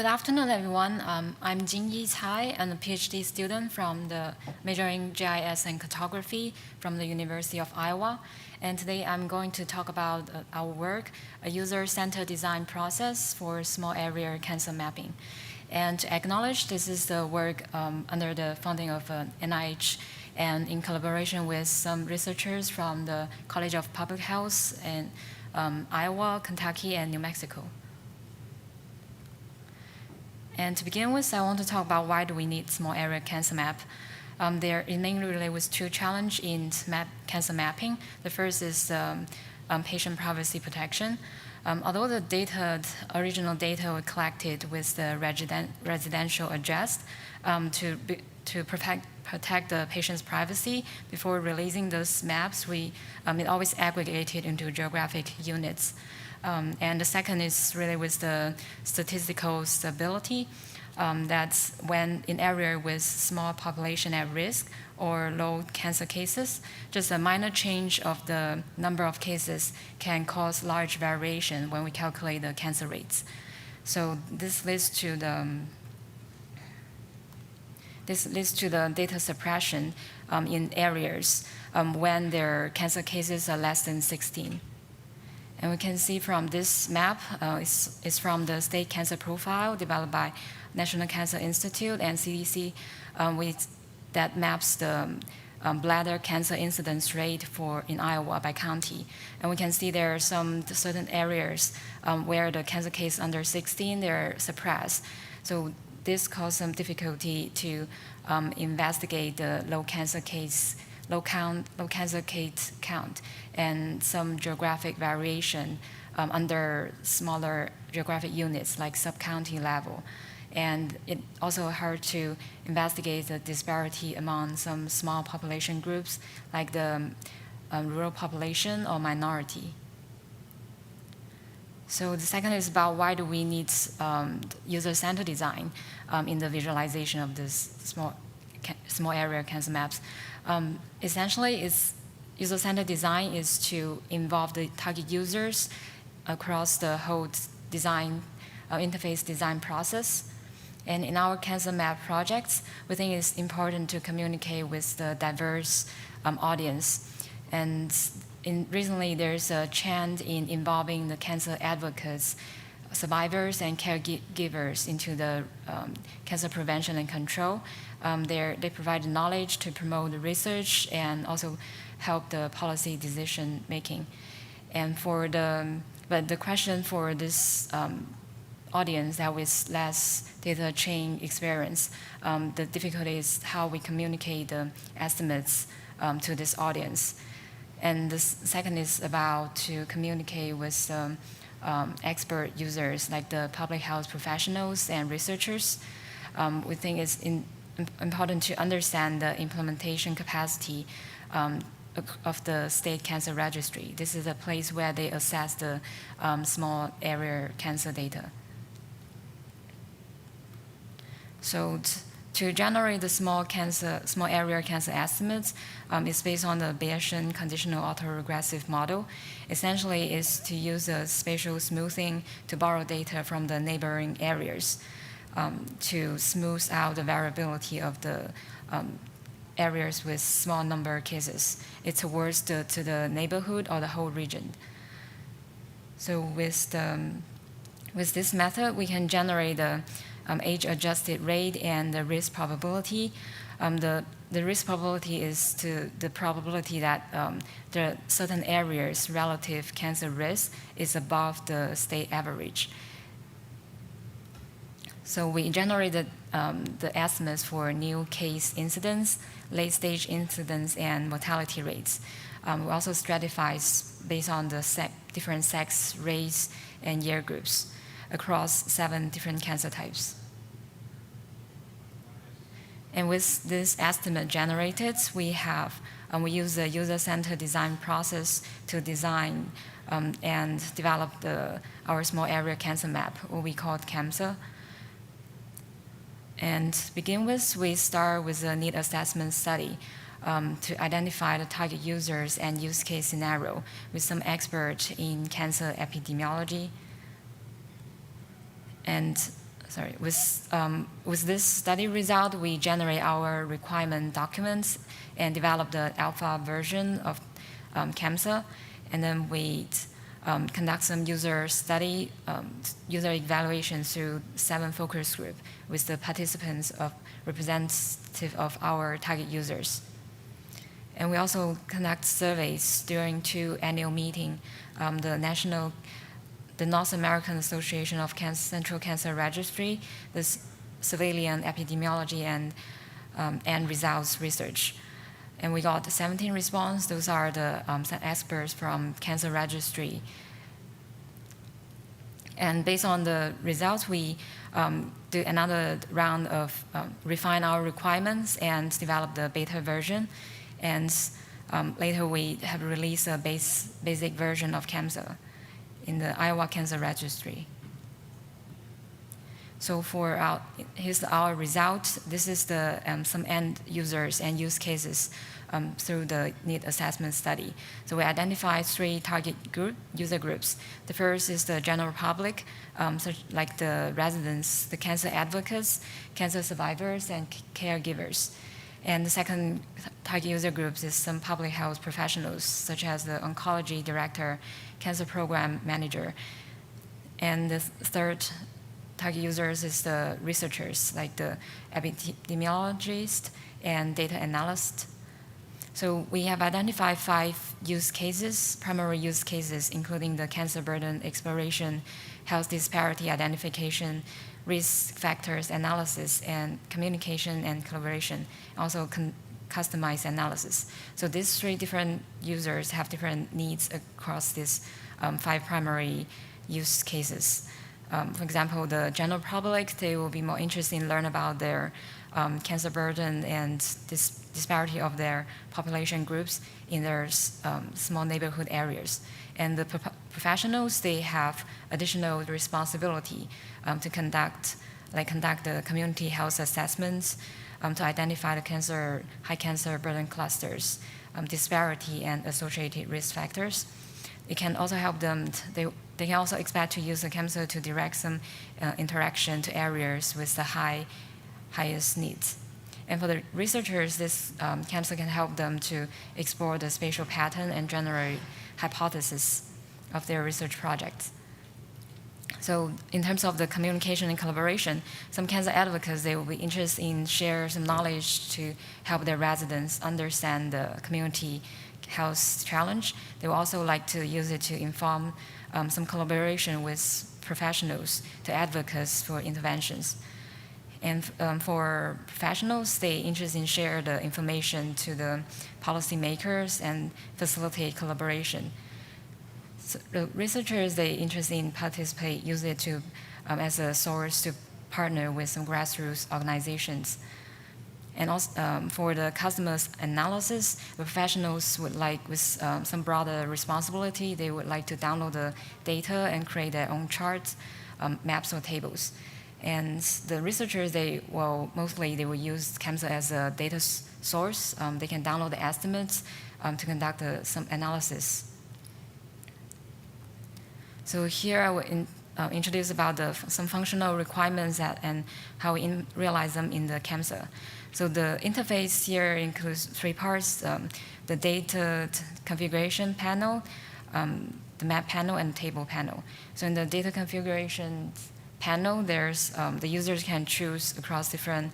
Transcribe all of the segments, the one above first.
Good afternoon, everyone. I'm Jinyi Cai. I'm a PhD student from the majoring GIS and cartography from the University of Iowa. And today I'm going to talk about our work, a user-centered design process for small area CAMSA mapping. And to acknowledge this is the work under the funding of NIH and in collaboration with some researchers from the College of Public Health in Iowa, Kentucky, and New Mexico. And to begin with, I want to talk about why do we need small area CAMSA map. They're mainly related with two challenges in CAMSA mapping. The first is patient privacy protection. Although the original data were collected with the residential address to protect the patient's privacy, before releasing those maps, it always aggregated into geographic units. And the second is really with the statistical stability. That's when in area with small population at risk or low cancer cases, just a minor change of the number of cases can cause large variation when we calculate the cancer rates. So this leads to the data suppression in areas when their cancer cases are less than 16. And we can see from this map, it's from the state cancer profile developed by National Cancer Institute and CDC, that maps the bladder cancer incidence rate in Iowa by county. And we can see there are some certain areas where the cancer case under 16, they're suppressed. So this caused some difficulty to investigate the low cancer case count and some geographic variation under smaller geographic units like sub-county level. And it also hard to investigate the disparity among some small population groups like the rural population or minority. So the second is about why do we need user-centered design in the visualization of this small area CAMSA maps. Essentially, user-centered design is to involve the target users across the whole interface design process. And in our CAMSA map projects, we think it's important to communicate with the diverse audience. And recently, there's a trend in involving the cancer advocates, survivors, and caregivers into the cancer prevention and control. They provide knowledge to promote the research and also help the policy decision making. And but the question for this audience that with less data chain experience, the difficulty is how we communicate the estimates to this audience. And the second is about to communicate with expert users like the public health professionals and researchers. We think it's important to understand the implementation capacity of the state cancer registry. This is a place where they assess the small area cancer data. So to generate the small area cancer estimates is based on the Bayesian conditional autoregressive model. Essentially, is to use a spatial smoothing to borrow data from the neighboring areas to smooth out the variability of the areas with small number of cases. It's towards to the neighborhood or the whole region. So with this method, we can generate the age-adjusted rate and the risk probability. The risk probability is the probability that the certain areas' relative cancer risk is above the state average. So we generated the estimates for new case incidence, late-stage incidence, and mortality rates. We also stratify based on the different sex, race, and year groups across 7 different cancer types. And with this estimate generated, we use the user-centered design process to design and develop our small area cancer map, what we call CAMSA. And to begin with, we start with a need assessment study to identify the target users and use case scenario with some expert in cancer epidemiology. And with this study result, we generate our requirement documents and develop the alpha version of CAMSA, and then we conduct some user study, user evaluation through 7 focus group with the participants of representative of our target users. And we also conduct surveys during 2 annual meetings, the North American Association of Central Cancer Registry, the Civilian Epidemiology and Results Research. And we got 17 responses. Those are the experts from Cancer Registry. And based on the results, we do another round of refine our requirements and develop the beta version. And later we have released a basic version of CAMSA in the Iowa Cancer Registry. So here's our result. This is the some end users and use cases through the need assessment study. So we identified 3 target user groups. The first is the general public, such like the residents, the cancer advocates, cancer survivors, and caregivers. And the second target user group is some public health professionals, such as the oncology director, cancer program manager. And the third target users is the researchers, like the epidemiologist and data analyst. So we have identified 5 use cases, primary use cases, including the cancer burden exploration, health disparity identification, risk factors analysis, and communication and collaboration, also customized analysis. So these 3 different users have different needs across these 5 primary use cases. For example, the general public, they will be more interested in learn about their cancer burden and disparity of their population groups in their small neighborhood areas. And the professionals, they have additional responsibility to conduct the community health assessments, to identify the high cancer burden clusters, disparity, and associated risk factors. It can also help them, they can also expect to use the CAMSA to direct some interaction to areas with the highest needs. And for the researchers, this CAMSA can help them to explore the spatial pattern and generate hypotheses of their research projects. So in terms of the communication and collaboration, some cancer advocates, they will be interested in share some knowledge to help their residents understand the community health challenge. They will also like to use it to inform some collaboration with professionals to advocates for interventions. And for professionals, they interested in share the information to the policymakers and facilitate collaboration. So the researchers, they interested in participate, use it to as a source to partner with some grassroots organizations. And also for the customers analysis, the professionals would like, with some broader responsibility, they would like to download the data and create their own charts, maps, or tables. And the researchers, they will use CAMSA as a data source. They can download the estimates to conduct some analysis. So here I will introduce about some functional requirements and how we realize them in the CAMSA. So the interface here includes 3 parts: the data configuration panel, the map panel, and table panel. So in the data configuration panel, there's the users can choose across different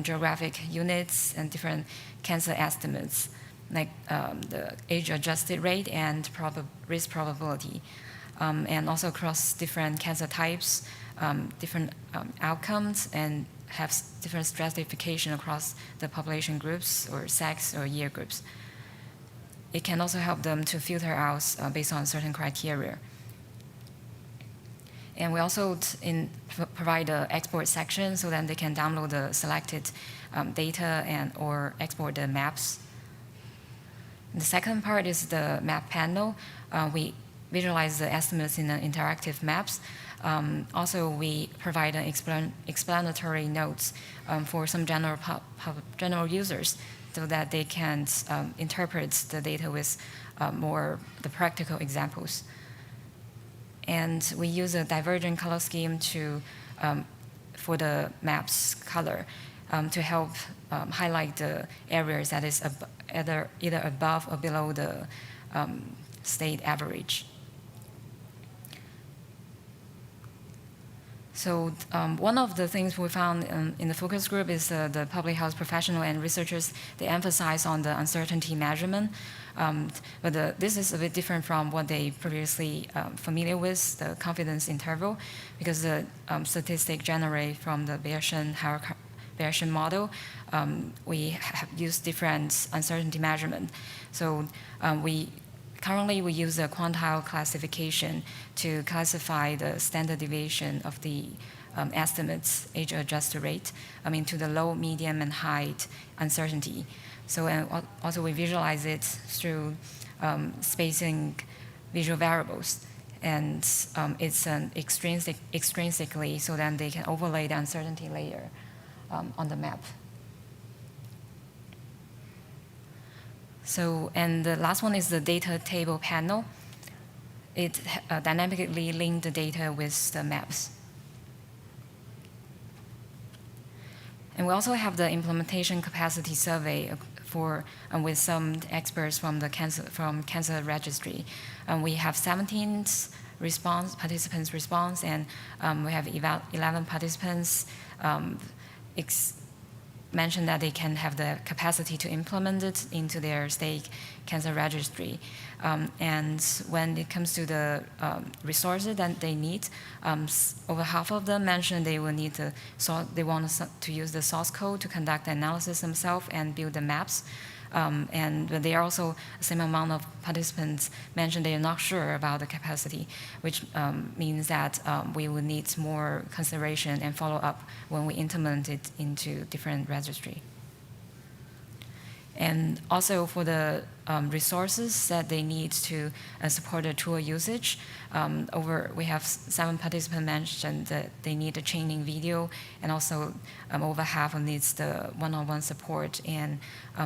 geographic units and different cancer estimates, like the age-adjusted rate and risk probability, and also across different cancer types, different outcomes, and have different stratification across the population groups or sex or year groups. It can also help them to filter out based on certain criteria. And we also provide an export section so that they can download the selected data or export the maps. The second part is the map panel. We visualize the estimates in the interactive maps. Also, we provide an explanatory notes for some general users so that they can interpret the data with more the practical examples. And we use a divergent color scheme to for the map's color to help highlight the areas that is either above or below the state average. So one of the things we found in the focus group is the public health professional and researchers, they emphasize on the uncertainty measurement. But this is a bit different from what they previously familiar with, the confidence interval, because the statistic generated from the Bayesian model, we have used different uncertainty measurement. So currently, we use a quantile classification to classify the standard deviation of the estimates age-adjusted rate into the low, medium, and high uncertainty. So also we visualize it through spacing visual variables, and it's extrinsically, so then they can overlay the uncertainty layer on the map. So, and the last one is the data table panel. It dynamically links the data with the maps. And we also have the implementation capacity survey with some experts from the CAMSA registry. We have 17 participants response, and we have 11 participants mentioned that they can have the capacity to implement it into their state cancer registry. And when it comes to the resources that they need, over half of them mentioned they will need they want to use the source code to conduct the analysis themselves and build the maps. And there are also the same amount of participants mentioned they are not sure about the capacity, which means that we will need more consideration and follow-up when we implement it into different registry. And also for the resources that they need to support the tool usage, we have 7 participants mentioned that they need a training video, and also over half needs the one-on-one support and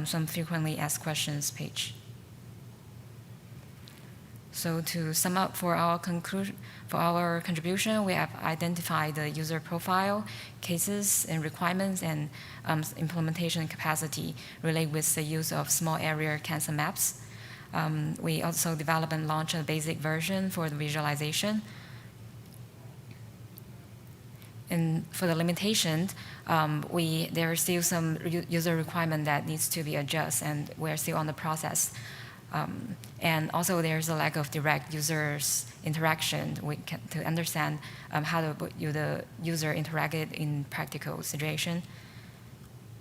some frequently asked questions page. So to sum up for our contribution, we have identified the user profile, cases and requirements, and implementation capacity related with the use of small area cancer maps. We also developed and launched a basic version for the visualization. And for the limitation, there are still some user requirement that needs to be adjusted, and we're still on the process. And also there's a lack of direct users interaction to understand how the user interacted in practical situation.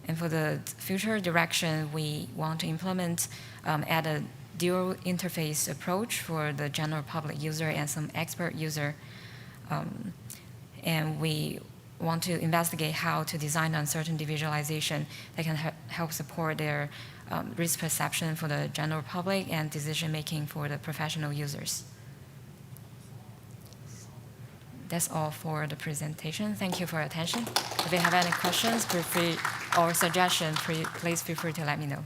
And for the future direction, we want to implement add a dual interface approach for the general public user and some expert user. And we want to investigate how to design uncertainty visualization that can help support their risk perception for the general public and decision-making for the professional users. That's all for the presentation. Thank you for your attention. If you have any questions or suggestions, please feel free to let me know.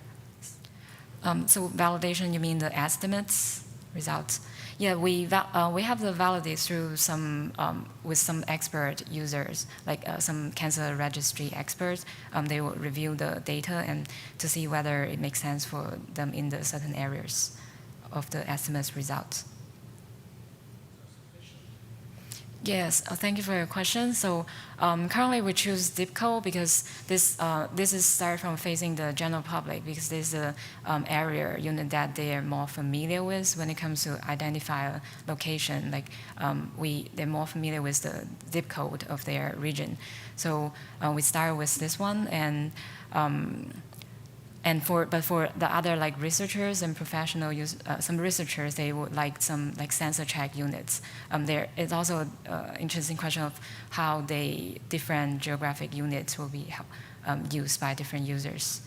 So validation, you mean the estimates, results? Yeah, we have the validate through some with some expert users, like some cancer registry experts. They will review the data and to see whether it makes sense for them in the certain areas of the estimates results. Yes, thank you for your question. So currently we choose zip code because this is start from facing the general public, because this is an area unit that they are more familiar with when it comes to identify a location. Like they're more familiar with the zip code of their region. So we start with this one, and for the other like researchers and professional use, some researchers, they would like some like sensor check units. There is also an interesting question of how different geographic units will be used by different users.